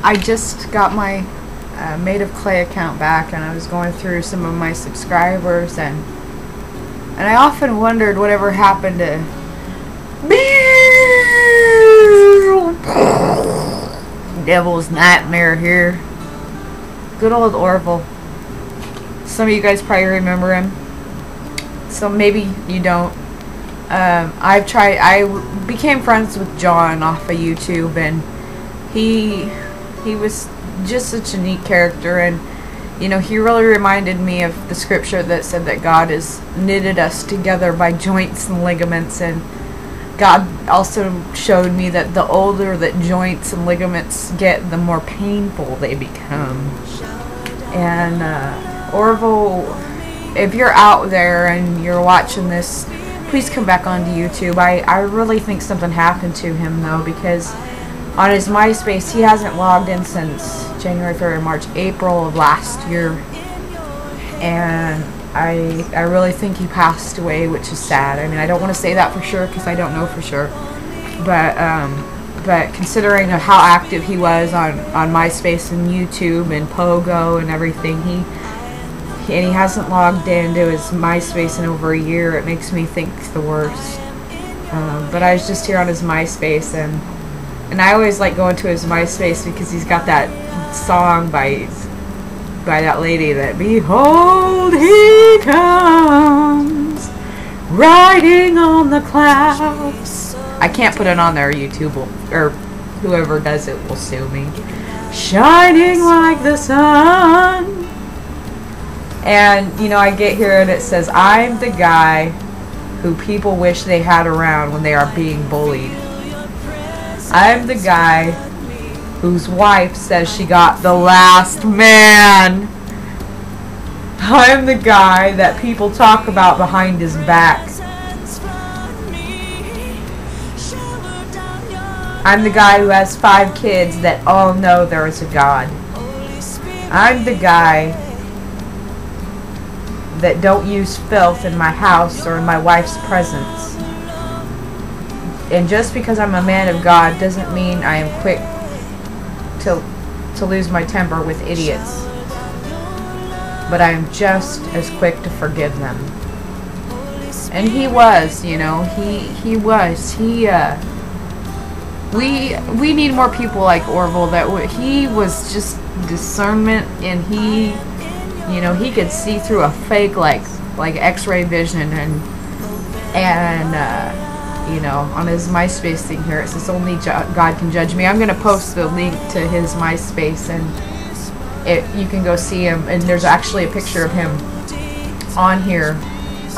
I just got my Made of Clay account back, and I was going through some of my subscribers, and I often wondered whatever happened to Devil's Nightmare here. Good old Orville. Some of you guys probably remember him. So maybe you don't. I became friends with Jon off of YouTube, and he was just such a neat character, and you know, he really reminded me of the scripture that said that God has knitted us together by joints and ligaments, and God also showed me that the older that joints and ligaments get, the more painful they become. And Orville, if you're out there and you're watching this, please come back onto YouTube. I really think something happened to him, though, because on his MySpace, he hasn't logged in since January, February, March, April of last year. And I really think he passed away, which is sad. I mean, I don't want to say that for sure because I don't know for sure. But considering how active he was on MySpace and YouTube and Pogo and everything, and he hasn't logged into his MySpace in over a year, it makes me think the worst. But I was just here on his MySpace, and I always like going to his MySpace because he's got that song by that lady that, behold he comes riding on the clouds. I can't put it on there. YouTube will, or whoever does it will sue me. Shining like the sun. And you know, I get here and it says, I'm the guy who people wish they had around when they are being bullied. I'm the guy whose wife says she got the last man. I'm the guy that people talk about behind his back. I'm the guy who has 5 kids that all know there is a God. I'm the guy that don't use filth in my house or in my wife's presence. And just because I'm a man of God doesn't mean I am quick to lose my temper with idiots. But I am just as quick to forgive them. And he was, you know, he was. We need more people like Orville. He was just discernment, and he, you know, he could see through a fake like X-ray vision, and you know, on his MySpace thing here it says only God can judge me. I'm gonna post the link to his MySpace, and you can go see him. And there's actually a picture of him on here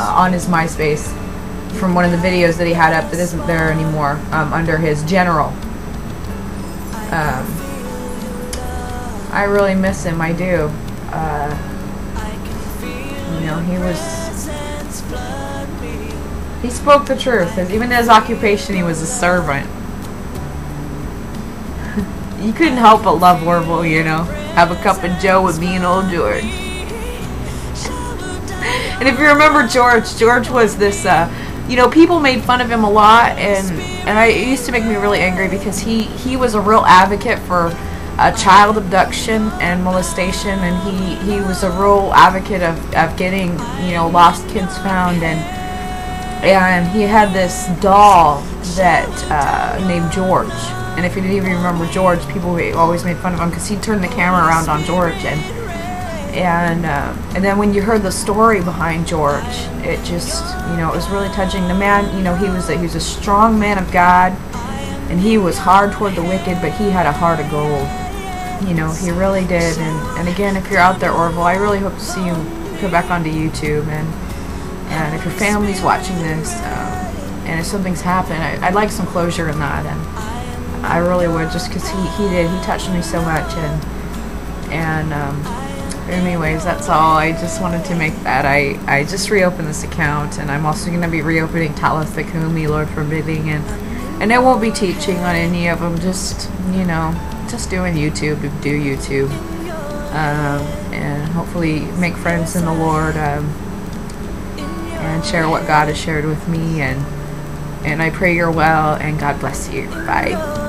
on his MySpace from one of the videos that he had up that isn't there anymore, under his general. I really miss him, I do. You know, he spoke the truth. Even in his occupation, he was a servant. You couldn't help but love Orville, you know. Have a cup of joe with me and old George. And if you remember George was this, you know, people made fun of him a lot, and it used to make me really angry because he was a real advocate for child abduction and molestation, and he was a real advocate of getting, you know, lost kids found, and he had this doll that named George. And if you didn't even remember George, people always made fun of him because he turned the camera around on George, and then when you heard the story behind George, it just, you know, it was really touching. The man, you know, he was a strong man of God, and he was hard toward the wicked, but he had a heart of gold. You know, he really did. And again, if you're out there, Orville, I really hope to see you come back onto YouTube, and if your family's watching this, and if something's happened, I'd like some closure in that, and I really would, just because he touched me so much, and anyways, that's all. I just wanted to make that. I just reopened this account, and I'm also going to be reopening Talitha Kumi, Lord forbidding, and I won't be teaching on any of them, just, you know, just doing YouTube to do YouTube, and hopefully make friends in the Lord, and share what God has shared with me, and I pray you're well, and God bless you. Bye.